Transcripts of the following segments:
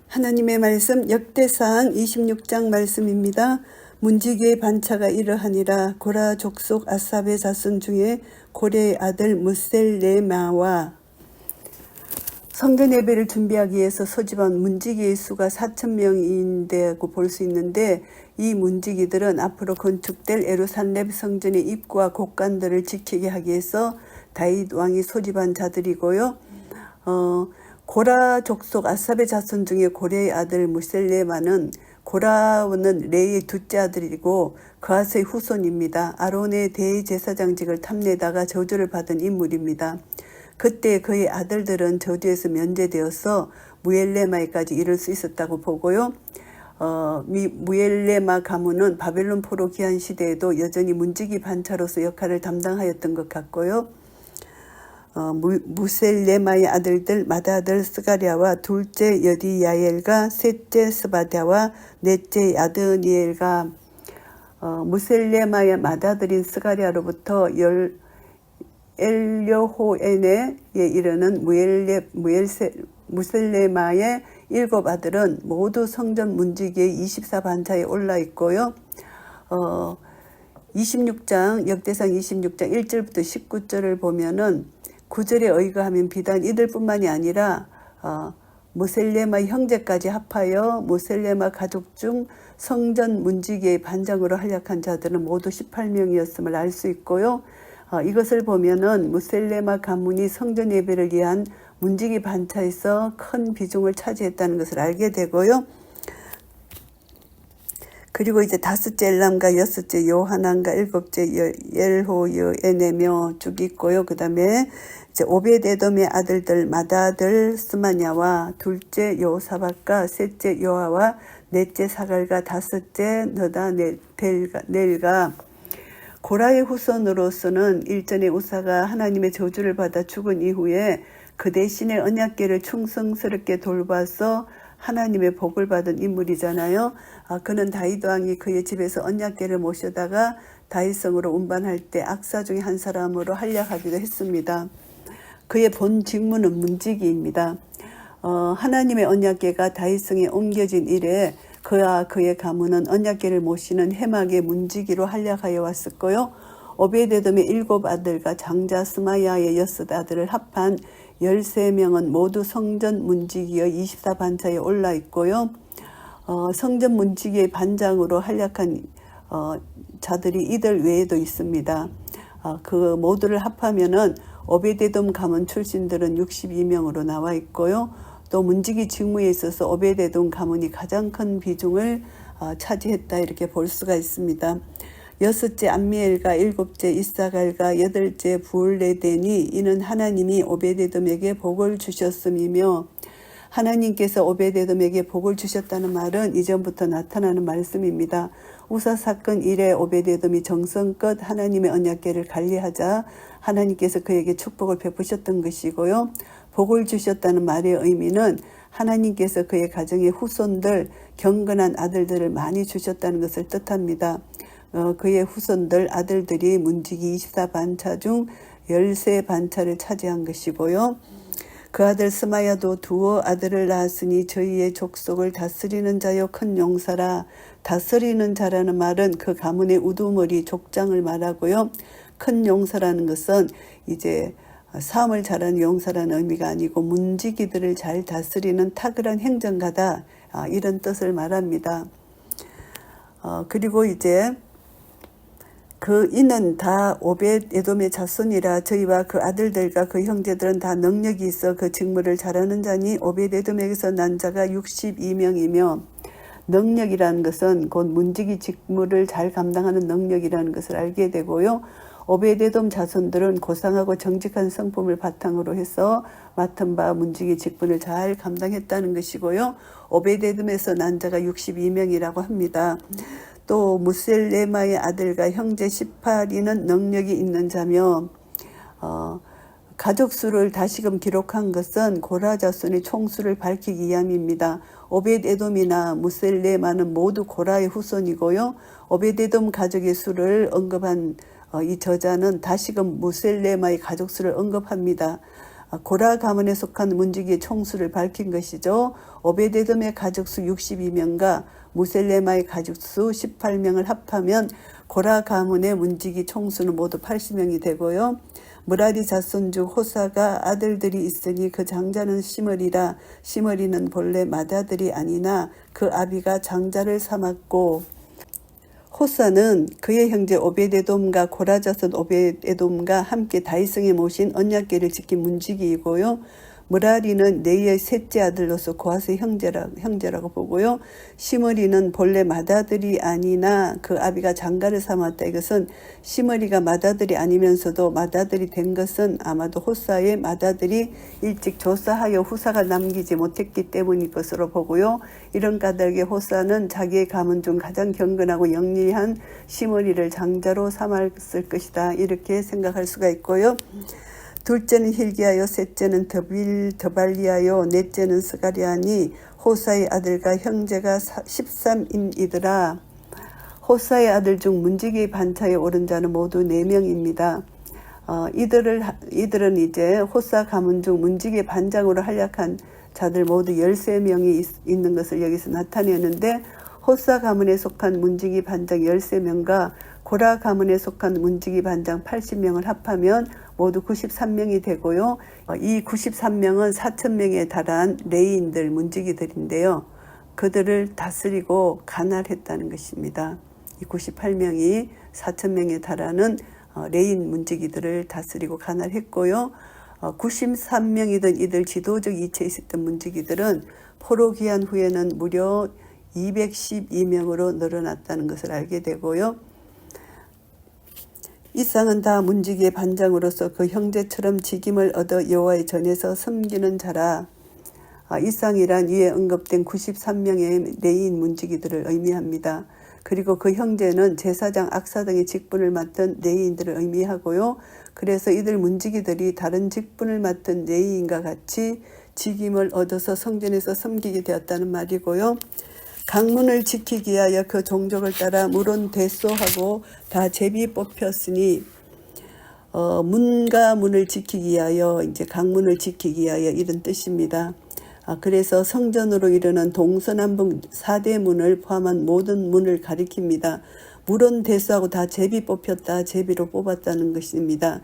하나님의 말씀 역대상 26장 말씀입니다. 문지기의 반차가 이러하니라. 고라 족속 아삽의 자손 중에 고레의 아들 무셀레마와 성전 예배를 준비하기 위해서 소집한 문지기의 수가 4,000명인데고 볼 수 있는데, 이 문지기들은 앞으로 건축될 예루살렘 성전의 입구와 곳간들을 지키게 하기 위해서 다윗 왕이 소집한 자들이고요. 고라 족속 아삽의 자손 중에 고레의 아들 무셀레마는, 고라는 레이의 둘째 아들이고 그아스의 후손입니다. 아론의 대제사장직을 탐내다가 저주를 받은 인물입니다. 그때 그의 아들들은 저주에서 면제되어서 무엘레마에까지 이를 수 있었다고 보고요. 무엘레마 가문은 바벨론 포로 귀환 시대에도 여전히 문지기 반차로서 역할을 담당하였던 것 같고요. 무셀레마의 아들들 맏아들 스가랴와 둘째 여디야엘과 셋째 스바랴와 넷째 야드니엘과 무셀레마의 맏아들인 스가랴로부터 엘여호엔에 이르는 무셀레마의 7 아들은 모두 성전 문지기의 24반차에 올라 있고요. 26장 역대상 26장 1절부터 19절을 보면은 9절에 의거하면 비단 이들뿐만이 아니라 무셀레마 형제까지 합하여 무셀레마 가족 중 성전 문지기의 반장으로 활약한 자들은 모두 18명이었음을 알 수 있고요. 이것을 보면은 무셀레마 가문이 성전 예배를 위한 문지기 반차에서 큰 비중을 차지했다는 것을 알게 되고요. 그리고 이제 다섯째 엘람과 여섯째 요하난과 일곱째 엘호여에네며 쭉 있고요. 그 다음에 이제 오베데돔의 아들들 맏아들 스마냐와 둘째 요사박과 셋째 요아와 넷째 사갈과 다섯째 너다넬가 고라의 후손으로서는 일전에 우사가 하나님의 저주를 받아 죽은 이후에 그 대신에 언약궤를 충성스럽게 돌봐서 하나님의 복을 받은 인물이잖아요. 그는 다윗 왕이 그의 집에서 언약궤를 모셔다가 다윗성으로 운반할 때 악사 중에 한 사람으로 활약하기도 했습니다. 그의 본 직무는 문지기입니다. 하나님의 언약궤가 다윗성에 옮겨진 이래 그와 그의 가문은 언약궤를 모시는 해막의 문지기로 활약하여 왔었고요. 오베데돔의 7 아들과 장자 스마야의 6 아들을 합한 13명은 모두 성전 문지기의 24반차에 올라 있고요. 성전 문지기의 반장으로 활약한 자들이 이들 외에도 있습니다. 그 모두를 합하면은 오베데돔 가문 출신들은 62명으로 나와 있고요. 또 문지기 직무에 있어서 오베데돔 가문이 가장 큰 비중을 차지했다 이렇게 볼 수가 있습니다. 6째 암미엘과 7째 이사갈과 8째 부울레덴이 이는 하나님이 오베데돔에게 복을 주셨음이며, 하나님께서 오베데돔에게 복을 주셨다는 말은 이전부터 나타나는 말씀입니다. 우사 사건 이래 오베데돔이 정성껏 하나님의 언약궤를 관리하자 하나님께서 그에게 축복을 베푸셨던 것이고요. 복을 주셨다는 말의 의미는 하나님께서 그의 가정의 후손들, 경건한 아들들을 많이 주셨다는 것을 뜻합니다. 그의 후손들 아들들이 문지기 24반차 중 13반차를 차지한 것이고요. 그 아들 스마야도 두어 아들을 낳았으니 저희의 족속을 다스리는 자여 큰 용사라. 다스리는 자라는 말은 그 가문의 우두머리 족장을 말하고요. 큰 용사라는 것은 이제 싸움을 잘하는 용사라는 의미가 아니고 문지기들을 잘 다스리는 탁월한 행정가다, 이런 뜻을 말합니다. 그리고 이제 이는 다 오벳에돔의 자손이라 저희와 그 아들들과 그 형제들은 다 능력이 있어 그 직무를 잘하는 자니 오벳에돔에게서 난 자가 62명이며, 능력이라는 것은 곧 문지기 직무를 잘 감당하는 능력이라는 것을 알게 되고요. 오베데돔 자손들은 고상하고 정직한 성품을 바탕으로 해서 맡은 바 문지기 직분을 잘 감당했다는 것이고요. 오베데돔에서 난 자가 62명이라고 합니다. 또 무셀레마의 아들과 형제 18인은 능력이 있는 자며, 가족 수를 다시금 기록한 것은 고라 자손의 총수를 밝히기 위함입니다. 오벳에돔이나 무셀레마는 모두 고라의 후손이고요. 오벳에돔 가족의 수를 언급한 이 저자는 다시금 무셀레마의 가족 수를 언급합니다. 고라 가문에 속한 문지기의 총수를 밝힌 것이죠. 오베데돔의 가족수 62명과 무셀레마의 가족수 18명을 합하면 고라 가문의 문지기 총수는 모두 80명이 되고요. 무라리 자손 중 호사가 아들들이 있으니 그 장자는 시므리라. 시므리는 본래 맏아들이 아니나 그 아비가 장자를 삼았고, 호사는 그의 형제 오베데돔과 고라 자손 오베데돔과 함께 다윗성에 모신 언약궤를 지킨 문지기이고요. 무라리는 레이의 셋째 아들로서 고핫의 형제라고 보고요. 시므리는 본래 맏아들이 아니나 그 아비가 장가를 삼았다. 이것은 시므리가 맏아들이 아니면서도 맏아들이 된 것은 아마도 호사의 맏아들이 일찍 조사하여 후사가 남기지 못했기 때문일 것으로 보고요. 이런 까닭에 호사는 자기의 가문 중 가장 경건하고 영리한 시므리를 장자로 삼았을 것이다. 이렇게 생각할 수가 있고요. 둘째는 힐기야요, 셋째는 더발리야요, 넷째는 스가리아니 호사의 아들과 형제가 13인이더라. 호사의 아들 중 문지기 반차에 오른 자는 모두 4명입니다. 이들은 이제 호사 가문 중 문지기 반장으로 활약한 자들 모두 13명이 있는 것을 여기서 나타내는데, 호사 가문에 속한 문지기 반장 13명과 고라 가문에 속한 문지기 반장 80명을 합하면 모두 93명이 되고요. 이 93명은 4,000명에 달한 레이인들, 문지기들인데요. 그들을 다스리고 관할했다는 것입니다. 이 98명이 4,000명에 달하는 레인 문지기들을 다스리고 관할했고요. 93명이던 이들 지도적 이체에 있었던 문지기들은 포로 귀환 후에는 무려 212명으로 늘어났다는 것을 알게 되고요. 이쌍은 다 문지기의 반장으로서 그 형제처럼 직임을 얻어 여호와의 전에서 섬기는 자라. 이쌍이란 위에 언급된 93명의 레인 문지기들을 의미합니다. 그리고 그 형제는 제사장, 악사 등의 직분을 맡은 레이인들을 의미하고요. 그래서 이들 문지기들이 다른 직분을 맡은 레이인과 같이 직임을 얻어서 성전에서 섬기게 되었다는 말이고요. 강문을 지키기 위하여 그 종족을 따라 물은 대소하고 다 제비 뽑혔으니, 문과 문을 지키기 위하여, 이제 강문을 지키기 위하여 이런 뜻입니다. 그래서 성전으로 이르는 동서남북 4대 문을 포함한 모든 문을 가리킵니다. 물은 대수하고 다 제비 뽑혔다, 제비로 뽑았다는 것입니다.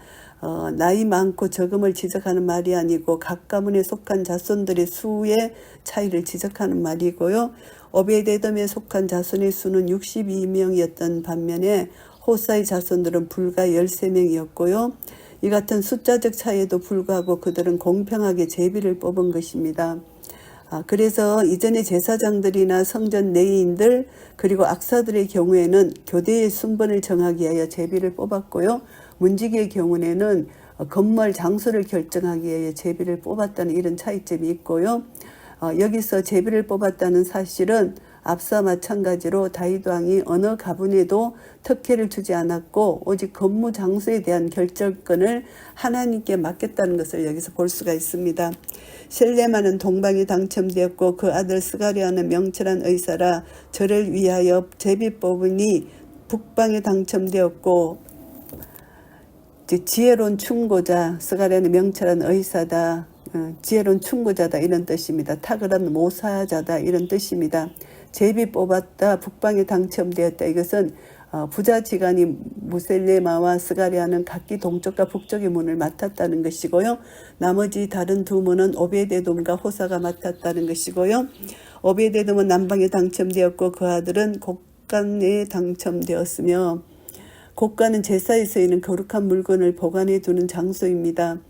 나이 많고 적음을 지적하는 말이 아니고 각 가문에 속한 자손들의 수의 차이를 지적하는 말이고요. 오베데돔에 속한 자손의 수는 62명이었던 반면에 호사의 자손들은 불과 13명이었고요. 이 같은 숫자적 차이에도 불구하고 그들은 공평하게 제비를 뽑은 것입니다. 그래서 이전의 제사장들이나 성전 레위인들 그리고 악사들의 경우에는 교대의 순번을 정하기 위하여 제비를 뽑았고요. 문지기의 경우에는 건물 장소를 결정하기 위하여 제비를 뽑았다는 이런 차이점이 있고요. 여기서 제비를 뽑았다는 사실은 앞서 마찬가지로 다윗 왕이 어느 가문에도 특혜를 주지 않았고 오직 건물 장소에 대한 결정권을 하나님께 맡겼다는 것을 여기서 볼 수가 있습니다. 셀레마는 동방에 당첨되었고 그 아들 스가리아는 명철한 의사라 저를 위하여 제비 뽑으니 북방에 당첨되었고, 지혜로운 충고자, 스가리아는 명철한 의사다, 지혜로운 충고자다 이런 뜻입니다. 탁월한 모사자다 이런 뜻입니다. 제비 뽑았다, 북방에 당첨되었다. 이것은 부자지간이 무셀레마와 스가리아는 각기 동쪽과 북쪽의 문을 맡았다는 것이고요. 나머지 다른 두 문은 오베데돔과 호사가 맡았다는 것이고요. 오베데돔은 남방에 당첨되었고 그 아들은 곡간에 당첨되었으며, 곡간은 제사에 쓰이는 거룩한 물건을 보관해 두는 장소입니다.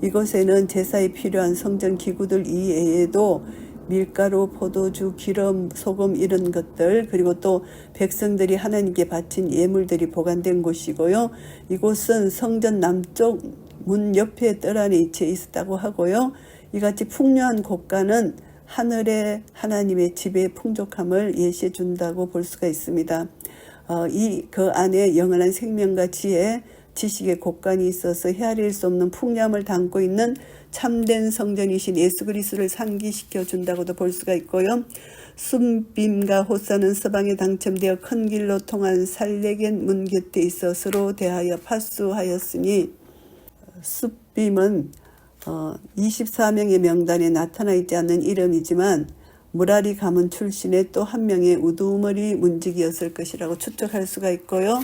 이곳에는 제사에 필요한 성전 기구들 이외에도 밀가루, 포도주, 기름, 소금 이런 것들, 그리고 또 백성들이 하나님께 바친 예물들이 보관된 곳이고요. 이곳은 성전 남쪽 문 옆에 뜰 안에 위치해 있었다고 하고요. 이같이 풍요한 곡간은 하늘의 하나님의 집의 풍족함을 예시해 준다고 볼 수가 있습니다. 그 안에 영원한 생명과 지혜, 지식의 곡간이 있어서 헤아릴 수 없는 풍요함을 담고 있는 참된 성전이신 예수 그리스도를 상기시켜 준다고도 볼 수가 있고요. 숫빔과 호사는 서방에 당첨되어 큰 길로 통한 살레겐 문 곁에 있어 서로 대하여 파수하였으니, 숫빔은 24명의 명단에 나타나 있지 않는 이름이지만 무라리 가문 출신의 또 한 명의 우두머리 문지기였을 것이라고 추측할 수가 있고요.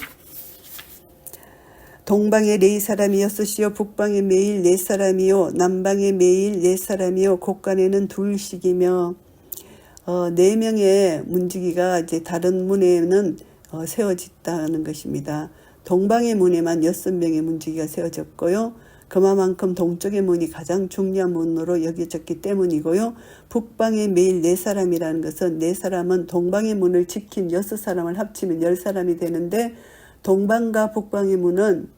동방에 4사람이 6이요 북방에 매일 4사람이요 남방에 매일 4사람이요 곳간에는 2씩이며 4명의 문지기가 이제 다른 문에는 세워졌다는 것입니다. 동방의 문에만 6명의 문지기가 세워졌고요. 그만큼 동쪽의 문이 가장 중요한 문으로 여겨졌기 때문이고요. 북방에 매일 4사람이라는 것은 4사람은 동방의 문을 지킨 6사람을 합치면 10사람이 되는데 동방과 북방의 문은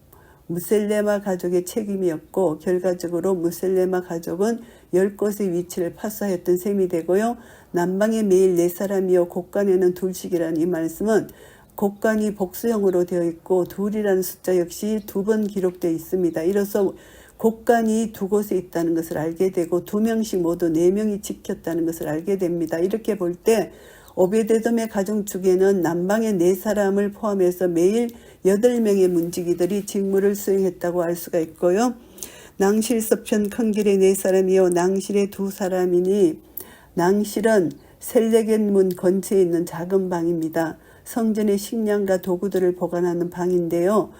무셀레마 가족의 책임이었고 결과적으로 무셀레마 가족은 10곳의 위치를 파수하였던 셈이 되고요. 남방에 매일 4사람이요 곳간에는 2씩이라는 이 말씀은 곳간이 복수형으로 되어 있고 2이라는 숫자 역시 2번 기록되어 있습니다. 이로써 곳간이 2곳에 있다는 것을 알게 되고 2명씩 모두 4명이 지켰다는 것을 알게 됩니다. 이렇게 볼 때 오베데돔의 가정 축에는 남방의 4사람을 포함해서 매일 8명의 문지기들이 직무를 수행했다고 알 수가 있고요. 낭실 서편 큰 길의 4사람이요 낭실의 2사람이니 낭실은 셀레겟 문 근처에 있는 작은 방입니다. 성전의 식량과 도구들을 보관하는 방인데요.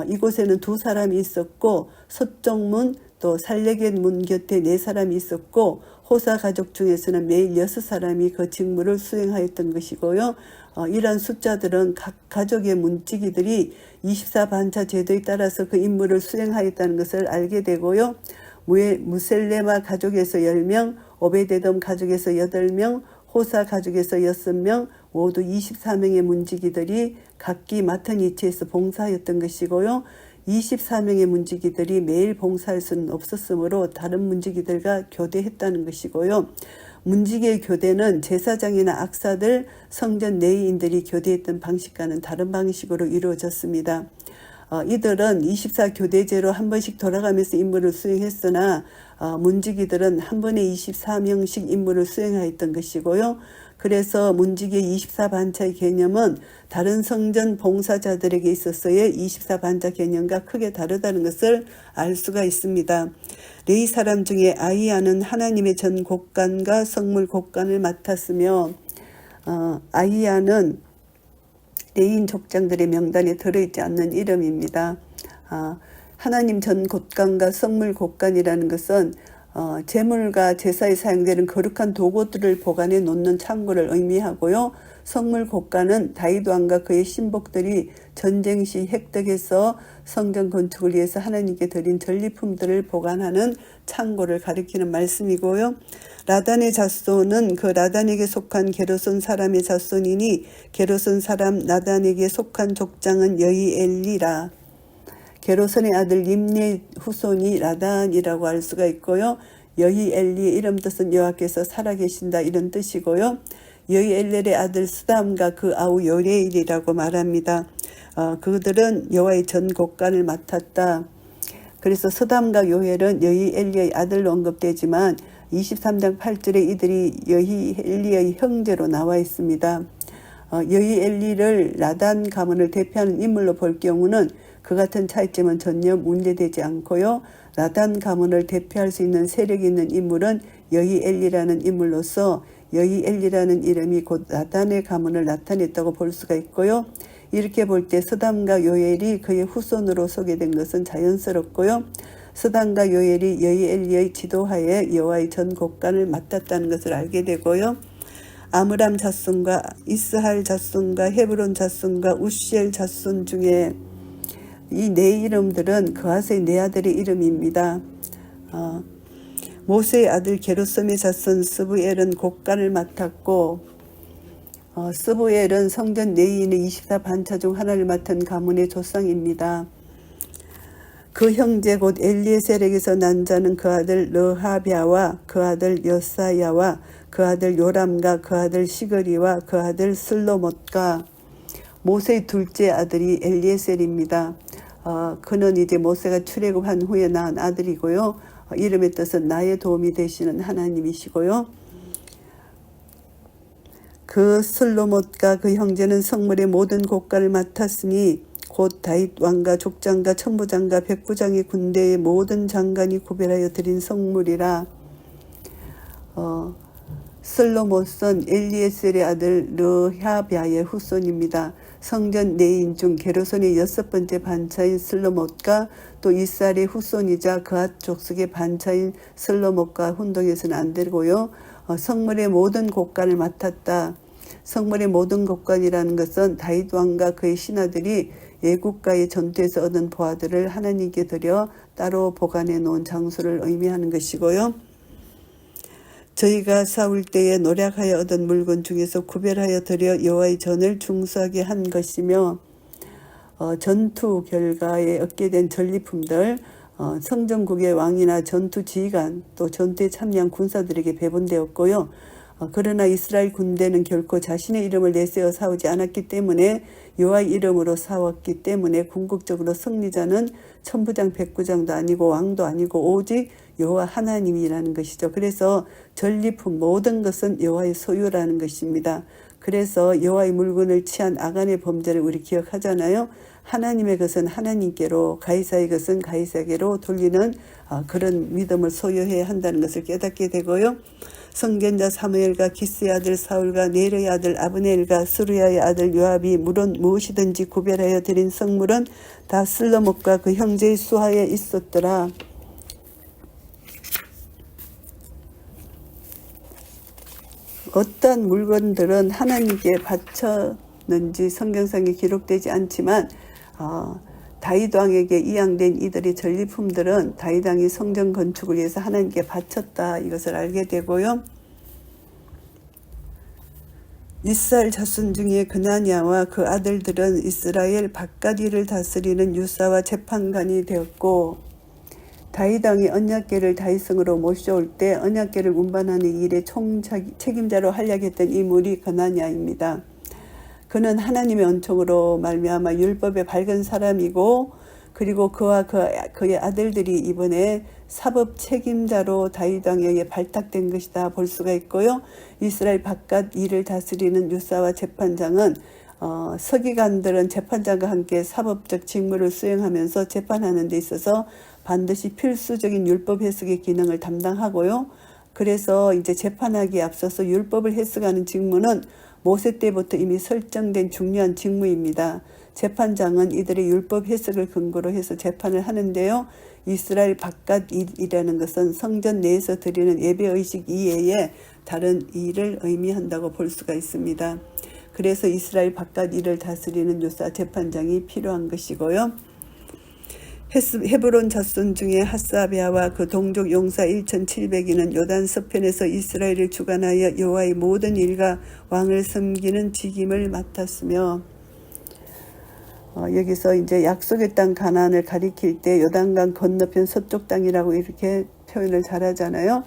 이곳에는 2사람이 있었고 서쪽문 또 살레겟 문 곁에 4사람이 있었고 호사 가족 중에서는 매일 6사람이 그 직무를 수행하였던 것이고요. 이러한 숫자들은 각 가족의 문지기들이 24반차 제도에 따라서 그 임무를 수행하였다는 것을 알게 되고요. 무셀레마 가족에서 10명, 오베데돔 가족에서 8명, 호사 가족에서 6명, 모두 24명의 문지기들이 각기 맡은 위치에서 봉사하였던 것이고요. 24명의 문지기들이 매일 봉사할 수는 없었으므로 다른 문지기들과 교대했다는 것이고요. 문지기의 교대는 제사장이나 악사들, 성전 내인들이 교대했던 방식과는 다른 방식으로 이루어졌습니다. 이들은 24교대제로 한 번씩 돌아가면서 임무를 수행했으나 문지기들은 한 번에 24명씩 임무를 수행하였던 것이고요. 그래서 문지기의 24반차의 개념은 다른 성전 봉사자들에게 있어서의 24반차 개념과 크게 다르다는 것을 알 수가 있습니다. 레위 사람 중에 아히야는 하나님의 전 곡간과 성물 곡간을 맡았으며 아히야는 레위인 족장들의 명단에 들어있지 않는 이름입니다. 하나님 전 곡간과 성물 곡간이라는 것은 제물과 제사에 사용되는 거룩한 도구들을 보관해 놓는 창고를 의미하고요. 성물 곡간은 다윗 왕과 그의 신복들이 전쟁 시 획득해서 성전 건축을 위해서 하나님께 드린 전리품들을 보관하는 창고를 가리키는 말씀이고요. 라단의 자손은 그 라단에게 속한 게르손 사람의 자손이니 게르손 사람 라단에게 속한 족장은 여히엘리라. 게르손의 아들 림네 후손이 라단이라고 할 수가 있고요. 여히엘리의 이름 뜻은 여호와께서 살아계신다 이런 뜻이고요. 여히엘렐의 아들 스담과 그 아우 요레일이라고 말합니다. 그들은 여호와의 전 곡간을 맡았다. 그래서 스담과 요엘은 여히엘리의 아들로 언급되지만 23장 8절에 이들이 여히엘리의 형제로 나와 있습니다. 여히엘리를 라단 가문을 대표하는 인물로 볼 경우는 그 같은 차이점은 전혀 문제되지 않고요. 라단 가문을 대표할 수 있는 세력이 있는 인물은 여히엘리라는 인물로서 여히엘리라는 이름이 곧 라단의 가문을 나타냈다고 볼 수가 있고요. 이렇게 볼 때 스담과 요엘이 그의 후손으로 소개된 것은 자연스럽고요. 스담과 요엘이 여히엘리의 지도하에 여호와의 전 곡간을 맡았다는 것을 알게 되고요. 아므람 자손과 이스할 자손과 헤브론 자손과 우시엘 자손 중에 이 네 이름들은 그아스의 네 아들의 이름입니다. 모세의 아들 게르솜의 자손 스부엘은 곡간을 맡았고 스부엘은 성전 내인의 24반차 중 하나를 맡은 가문의 조상입니다. 그 형제 곧 엘리에셀에게서 난 자는 그 아들 르하비아와 그 아들 여사야와 그 아들 요람과 그 아들 시그리와 그 아들 슬로못과 모세의 둘째 아들이 엘리에셀입니다. 그는 이제 모세가 출애굽한 후에 낳은 아들이고요. 이름의 뜻은 나의 도움이 되시는 하나님이시고요. 그 슬로못과 그 형제는 성물의 모든 곡간을 맡았으니 곧 다윗 왕과 족장과 천부장과 백부장의 군대의 모든 장관이 구별하여 드린 성물이라. 슬로못은 엘리에셀의 아들 르하비아의 후손입니다. 성전 내인 중 게르손의 6번째 반차인 슬로못과 또 이스라엘의 후손이자 그앗 족속의 반차인 슬로못과 혼동해서는 안 되고요. 성물의 모든 곡간을 맡았다. 성물의 모든 곡간이라는 것은 다윗 왕과 그의 신하들이 애국가의 전투에서 얻은 보화들을 하나님께 드려 따로 보관해 놓은 장소를 의미하는 것이고요. 저희가 싸울 때에 노력하여 얻은 물건 중에서 구별하여 드려 여호와의 전을 중수하게 한 것이며, 전투 결과에 얻게 된 전리품들, 성전국의 왕이나 전투 지휘관 또 전투에 참여한 군사들에게 배분되었고요. 그러나 이스라엘 군대는 결코 자신의 이름을 내세워 싸우지 않았기 때문에, 여호와의 이름으로 싸웠기 때문에 궁극적으로 승리자는 천부장 백부장도 아니고 왕도 아니고 오직 여호와 하나님이라는 것이죠. 그래서 전리품 모든 것은 여호와의 소유라는 것입니다. 그래서 여호와의 물건을 취한 아간의 범죄를 우리 기억하잖아요. 하나님의 것은 하나님께로, 가이사의 것은 가이사에게로 돌리는 그런 믿음을 소유해야 한다는 것을 깨닫게 되고요. 선견자 사무엘과 기스의 아들 사울과 네르의 아들 아브넬과 스루야의 아들 요압이 물론 무엇이든지 구별하여 드린 성물은 다 슬로못과 그 형제의 수하에 있었더라. 어떤 물건들은 하나님께 바쳤는지 성경상에 기록되지 않지만 다윗 왕에게 이양된 이들의 전리품들은 다윗 왕이 성전 건축을 위해서 하나님께 바쳤다, 이것을 알게 되고요. 이스라엘 자손 중에 그나냐와 그 아들들은 이스라엘 바깥 일을 다스리는 유사와 재판관이 되었고, 다윗 왕이 언약궤를 다윗성으로 모셔올 때 언약궤를 운반하는 일의 책임자로 활약했던 인물이 그나냐입니다. 그는 하나님의 은총으로 말미암아 율법에 밝은 사람이고, 그리고 그와 그의 아들들이 이번에 사법 책임자로 다윗 왕에게 발탁된 것이다 볼 수가 있고요. 이스라엘 바깥 일을 다스리는 유사와 재판장은 서기관들은 재판장과 함께 사법적 직무를 수행하면서 재판하는 데 있어서 반드시 필수적인 율법 해석의 기능을 담당하고요. 그래서 이제 재판하기에 앞서서 율법을 해석하는 직무는 모세 때부터 이미 설정된 중요한 직무입니다. 재판장은 이들의 율법 해석을 근거로 해서 재판을 하는데요. 이스라엘 바깥 일이라는 것은 성전 내에서 드리는 예배의식 이외에 다른 일을 의미한다고 볼 수가 있습니다. 그래서 이스라엘 바깥 일을 다스리는 유사 재판장이 필요한 것이고요. 헤브론 자손 중에 하사비아와 그 동족 용사 1700이는 요단 서편에서 이스라엘을 주관하여 여호와의 모든 일과 왕을 섬기는 직임을 맡았으며, 여기서 이제 약속의 땅 가나안을 가리킬 때 요단강 건너편 서쪽 땅이라고 이렇게 표현을 잘하잖아요.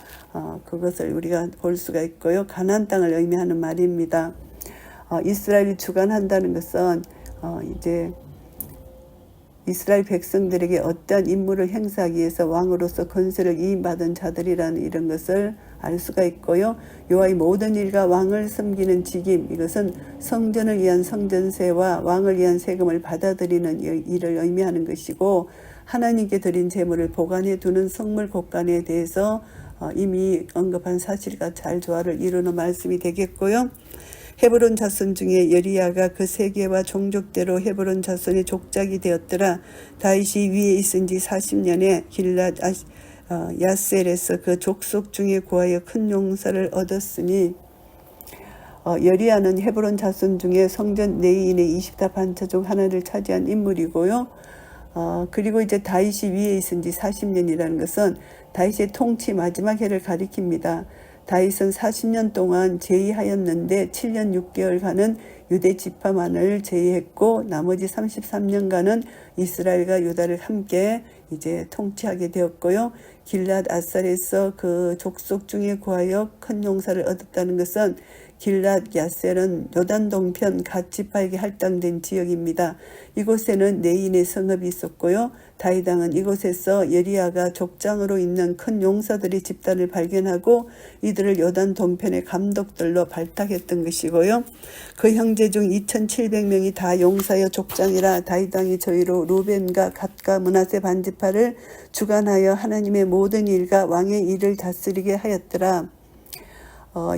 그것을 우리가 볼 수가 있고요. 가나안 땅을 의미하는 말입니다. 이스라엘이 주관한다는 것은 이제 이스라엘 백성들에게 어떠한 임무를 행사하기 위해서 왕으로서 권세를 이임받은 자들이라는 이런 것을 알 수가 있고요. 여호와의 모든 일과 왕을 섬기는 직임, 이것은 성전을 위한 성전세와 왕을 위한 세금을 받아들이는 일을 의미하는 것이고, 하나님께 드린 제물을 보관해 두는 성물 곳간에 대해서 이미 언급한 사실과 잘 조화를 이루는 말씀이 되겠고요. 헤브론 자손 중에 여리야가 그 세계와 종족대로 헤브론 자손의 족장이 되었더라. 다윗이 위에 있은 지 40년에 길랏 야셀에서 그 족속 중에 구하여 큰 용사를 얻었으니, 여리야는 헤브론 자손 중에 성전 내인의 20다 반차 중 하나를 차지한 인물이고요. 그리고 이제 다윗이 위에 있은 지 40년이라는 것은 다윗의 통치 마지막 해를 가리킵니다. 다윗은 40년 동안 제위하였는데 7년 6개월간은 유대 지파만을 제위했고, 나머지 33년간은 이스라엘과 유다를 함께 이제 통치하게 되었고요. 길랏 아살에서 그 족속 중에 구하여 큰 용사를 얻었다는 것은 길랏 야셀은 요단 동편 갓 지파에게 할당된 지역입니다. 이곳에는 네인의 성읍이 있었고요. 다윗 왕은 이곳에서 예리야가 족장으로 있는 큰 용사들의 집단을 발견하고 이들을 요단 동편의 감독들로 발탁했던 것이고요. 그 형제 중 2,700명이 다 용사여 족장이라 다윗 왕이 저희로 루벤과 갓과 므낫세 반지파를 주관하여 하나님의 모든 일과 왕의 일을 다스리게 하였더라.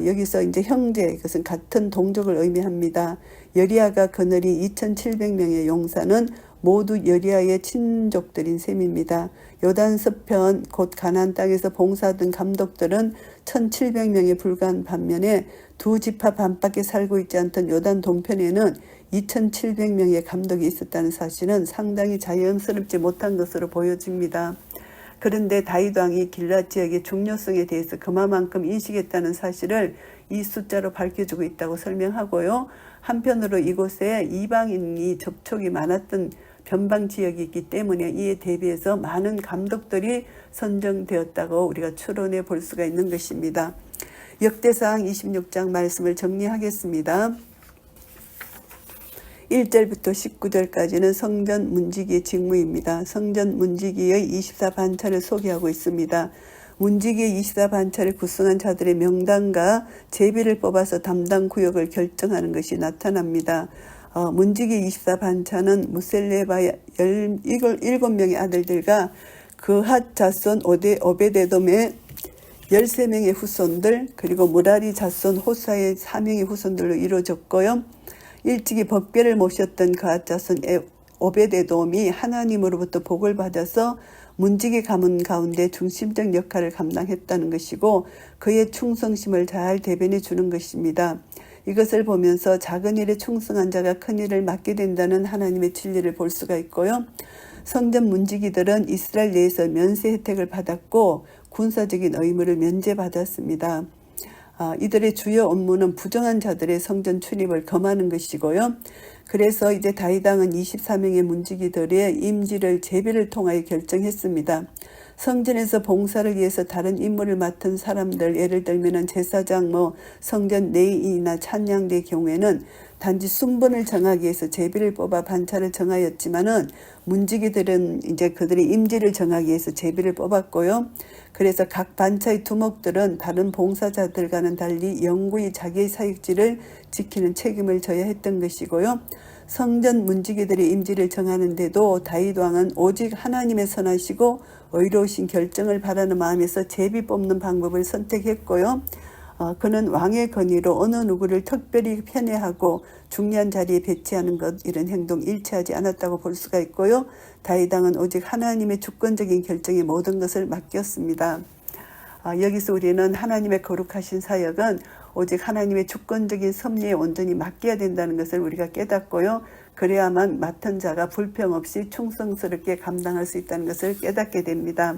여기서 이제 형제, 이것은 같은 동족을 의미합니다. 여리야가 그늘이 2,700명의 용사는 모두 여리야의 친족들인 셈입니다. 요단 서편 곧 가나안 땅에서 봉사하던 감독들은 1,700명에 불과한 반면에 두 지파 반밖에 살고 있지 않던 요단 동편에는 2,700명의 감독이 있었다는 사실은 상당히 자연스럽지 못한 것으로 보여집니다. 그런데 다윗 왕이 길랏 지역의 중요성에 대해서 그만큼 인식했다는 사실을 이 숫자로 밝혀주고 있다고 설명하고요. 한편으로 이곳에 이방인이 접촉이 많았던 변방 지역이 있기 때문에 이에 대비해서 많은 감독들이 선정되었다고 우리가 추론해 볼 수가 있는 것입니다. 역대상 26장 말씀을 정리하겠습니다. 1절부터 19절까지는 성전 문지기의 직무입니다. 성전 문지기의 24반차를 소개하고 있습니다. 문지기의 24반차를 구성한 자들의 명단과 제비를 뽑아서 담당 구역을 결정하는 것이 나타납니다. 문지기 24반차는 무셀레바의 17명의 아들들과 그핫 자손 오베데돔의 13명의 후손들, 그리고 무라리 자손 호사의 4명의 후손들로 이루어졌고요. 일찍이 법궤를 모셨던 그핫 자손 오베데돔이 하나님으로부터 복을 받아서 문지기 가문 가운데 중심적 역할을 감당했다는 것이고 그의 충성심을 잘 대변해 주는 것입니다. 이것을 보면서 작은 일에 충성한 자가 큰 일을 맡게 된다는 하나님의 진리를 볼 수가 있고요. 성전 문지기들은 이스라엘 내에서 면세 혜택을 받았고 군사적인 의무를 면제받았습니다. 이들의 주요 업무는 부정한 자들의 성전 출입을 금하는 것이고요. 그래서 이제 다윗 왕은 24명의 문지기들의 임지를 제비를 통하여 결정했습니다. 성전에서 봉사를 위해서 다른 임무를 맡은 사람들, 예를 들면 제사장, 성전 내인이나 찬양대의 경우에는 단지 순번을 정하기 위해서 제비를 뽑아 반차를 정하였지만은 문지기들은 이제 그들의 임지를 정하기 위해서 제비를 뽑았고요. 그래서 각 반차의 두목들은 다른 봉사자들과는 달리 영구히 자기의 사역지를 지키는 책임을 져야 했던 것이고요. 성전 문지기들의 임지를 정하는데도 다윗 왕은 오직 하나님의 선하시고 의로우신 결정을 바라는 마음에서 제비 뽑는 방법을 선택했고요. 그는 왕의 건의로 어느 누구를 특별히 편애하고 중요한 자리에 배치하는 것, 이런 행동 일치하지 않았다고 볼 수가 있고요. 다윗 왕은 오직 하나님의 주권적인 결정에 모든 것을 맡겼습니다. 여기서 우리는 하나님의 거룩하신 사역은 오직 하나님의 주권적인 섭리에 온전히 맡겨야 된다는 것을 우리가 깨닫고요. 그래야만 맡은 자가 불평 없이 충성스럽게 감당할 수 있다는 것을 깨닫게 됩니다.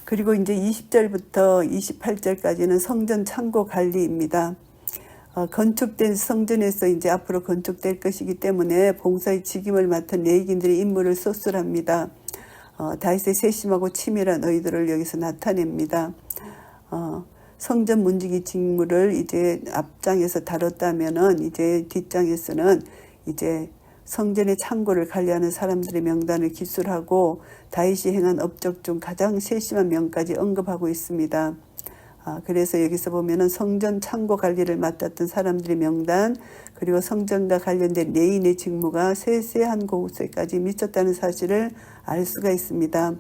그리고 이제 20절부터 28절까지는 성전 창고 관리입니다. 건축된 성전에서 이제 앞으로 건축될 것이기 때문에 봉사의 직임을 맡은 레위인들의 임무를 소술합니다. 다윗의 세심하고 치밀한 의도를 여기서 나타냅니다. 성전 문지기 직무를 이제 앞장에서 다뤘다면은 이제 뒷장에서는 이제 성전의 창고를 관리하는 사람들의 명단을 기술하고 다윗이 행한 업적 중 가장 세심한 명까지 언급하고 있습니다. 그래서 여기서 보면은 성전 창고 관리를 맡았던 사람들의 명단, 그리고 성전과 관련된 레위인의 직무가 세세한 곳에까지 미쳤다는 사실을 알 수가 있습니다.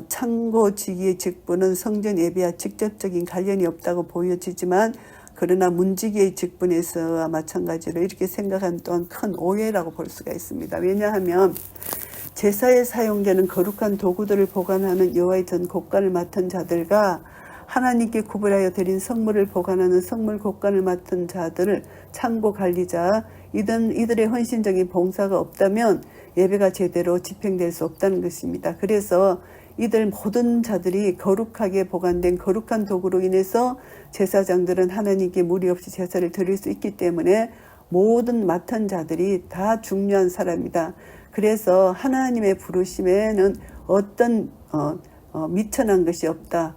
창고지기의 직분은 성전 예배와 직접적인 관련이 없다고 보여지지만 그러나 문지기의 직분에서와 마찬가지로 이렇게 생각한 또한 큰 오해라고 볼 수가 있습니다. 왜냐하면 제사에 사용되는 거룩한 도구들을 보관하는 여호와의 전 곳간을 맡은 자들과 하나님께 구별하여 드린 성물을 보관하는 성물 곳간을 맡은 자들을 창고 관리자, 이들의 헌신적인 봉사가 없다면 예배가 제대로 집행될 수 없다는 것입니다. 그래서 이들 모든 자들이 거룩하게 보관된 거룩한 도구로 인해서 제사장들은 하나님께 무리 없이 제사를 드릴 수 있기 때문에 모든 맡은 자들이 다 중요한 사람이다. 그래서 하나님의 부르심에는 어떤 미천한 것이 없다.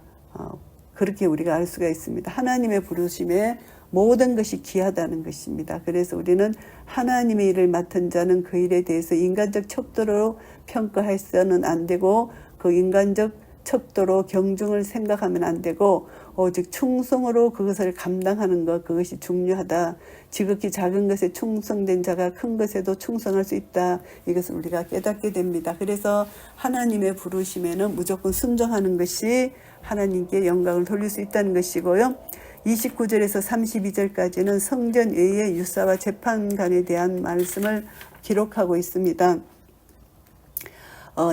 그렇게 우리가 알 수가 있습니다. 하나님의 부르심에 모든 것이 귀하다는 것입니다. 그래서 우리는 하나님의 일을 맡은 자는 그 일에 대해서 인간적 척도로 평가해서는 안 되고 그 인간적 척도로 경중을 생각하면 안 되고 오직 충성으로 그것을 감당하는 것, 그것이 중요하다. 지극히 작은 것에 충성된 자가 큰 것에도 충성할 수 있다. 이것을 우리가 깨닫게 됩니다. 그래서 하나님의 부르심에는 무조건 순종하는 것이 하나님께 영광을 돌릴 수 있다는 것이고요. 29절에서 32절까지는 성전 외의 유사와 재판관에 대한 말씀을 기록하고 있습니다.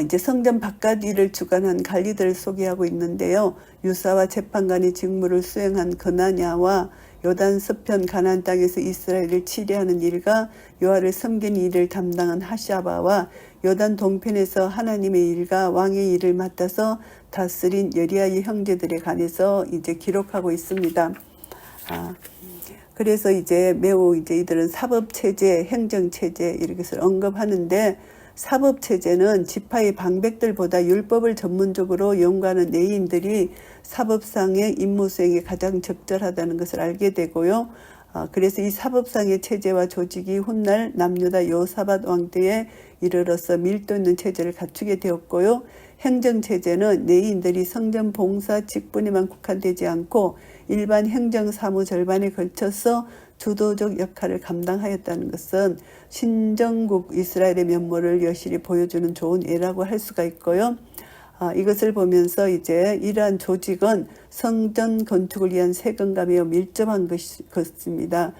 이제 성전 바깥 일을 주관한 관리들을 소개하고 있는데요. 유사와 재판관의 직무를 수행한 그나냐와 요단 서편 가나안 땅에서 이스라엘을 치리하는 일과 여호와를 섬기는 일을 담당한 하샤바와 요단 동편에서 하나님의 일과 왕의 일을 맡아서 다스린 여리야의 형제들에 관해서 이제 기록하고 있습니다. 그래서 이제 매우 이제 이들은 사법체제, 행정체제 이렇게 언급하는데 사법체제는 지파의 방백들보다 율법을 전문적으로 연구하는 내인들이 사법상의 임무 수행에 가장 적절하다는 것을 알게 되고요. 그래서 이 사법상의 체제와 조직이 훗날 남유다 여호사밧 왕 때에 이르러서 밀도 있는 체제를 갖추게 되었고요. 행정체제는 내인들이 성전 봉사 직분에만 국한되지 않고 일반 행정사무 절반에 걸쳐서 주도적 역할을 감당하였다는 것은 신정국 이스라엘의 면모를 여실히 보여주는 좋은 예라고 할 수가 있고요. 이것을 보면서 이제 이러한 조직은 성전 건축을 위한 세금과 매우 밀접한 것입니다.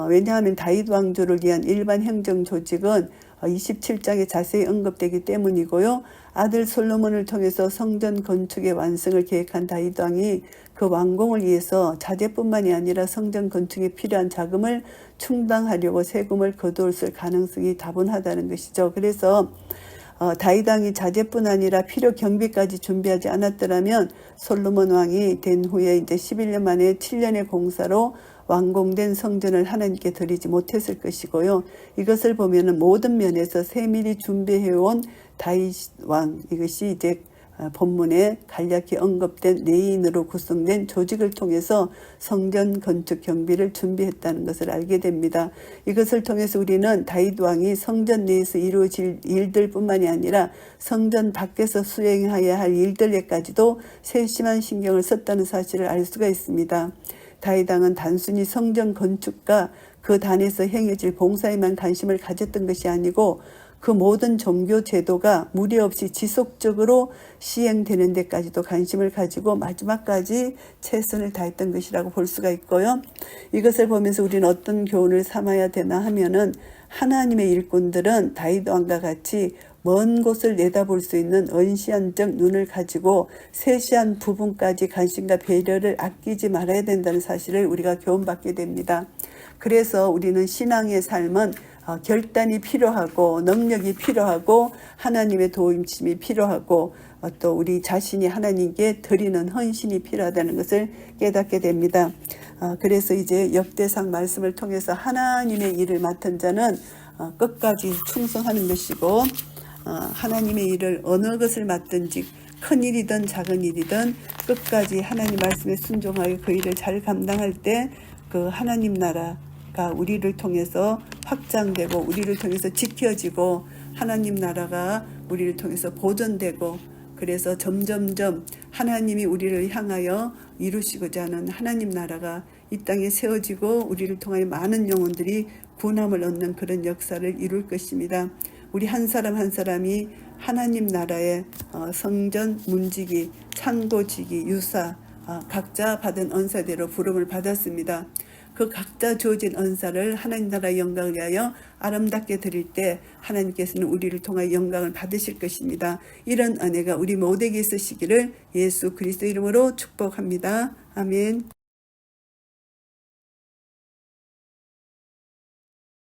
왜냐하면 다윗 왕조를 위한 일반 행정 조직은 27장에 자세히 언급되기 때문이고요. 아들 솔로몬을 통해서 성전 건축의 완성을 계획한 다윗 왕이 그 완공을 위해서 자재뿐만이 아니라 성전 건축에 필요한 자금을 충당하려고 세금을 거두었을 가능성이 다분하다는 것이죠. 그래서 다윗 왕이 자재뿐 아니라 필요 경비까지 준비하지 않았더라면 솔로몬 왕이 된 후에 이제 11년 만에 7년의 공사로 완공된 성전을 하나님께 드리지 못했을 것이고요. 이것을 보면은 모든 면에서 세밀히 준비해온 다윗 왕, 이것이 이제 본문에 간략히 언급된 내인으로 구성된 조직을 통해서 성전 건축 경비를 준비했다는 것을 알게 됩니다. 이것을 통해서 우리는 다윗 왕이 성전 내에서 이루어질 일들뿐만이 아니라 성전 밖에서 수행해야 할 일들에까지도 세심한 신경을 썼다는 사실을 알 수가 있습니다. 다윗 왕은 단순히 성전 건축과 그 단에서 행해질 봉사에만 관심을 가졌던 것이 아니고 그 모든 종교 제도가 무리 없이 지속적으로 시행되는 데까지도 관심을 가지고 마지막까지 최선을 다했던 것이라고 볼 수가 있고요. 이것을 보면서 우리는 어떤 교훈을 삼아야 되나 하면은 하나님의 일꾼들은 다윗 왕과 같이 먼 곳을 내다볼 수 있는 언시안적 눈을 가지고 세시한 부분까지 관심과 배려를 아끼지 말아야 된다는 사실을 우리가 교훈받게 됩니다. 그래서 우리는 신앙의 삶은 결단이 필요하고 능력이 필요하고 하나님의 도움심이 필요하고 또 우리 자신이 하나님께 드리는 헌신이 필요하다는 것을 깨닫게 됩니다. 그래서 이제 역대상 말씀을 통해서 하나님의 일을 맡은 자는 끝까지 충성하는 것이고 하나님의 일을 어느 것을 맡든지 큰 일이든 작은 일이든 끝까지 하나님 말씀에 순종하여 그 일을 잘 감당할 때 그 하나님 나라가 우리를 통해서 확장되고 우리를 통해서 지켜지고 하나님 나라가 우리를 통해서 보존되고 그래서 점점점 하나님이 우리를 향하여 이루시고자 하는 하나님 나라가 이 땅에 세워지고 우리를 통하여 많은 영혼들이 구원함을 얻는 그런 역사를 이룰 것입니다. 우리 한 사람 한 사람이 하나님 나라의 성전 문지기, 창고지기, 유사 각자 받은 언사대로 부름을 받았습니다. 그 각자 주어진 언사를 하나님 나라의 영광을 위하여 아름답게 드릴 때 하나님께서는 우리를 통하여 영광을 받으실 것입니다. 이런 은혜가 우리 모두에게 있으시기를 예수 그리스도 이름으로 축복합니다. 아멘.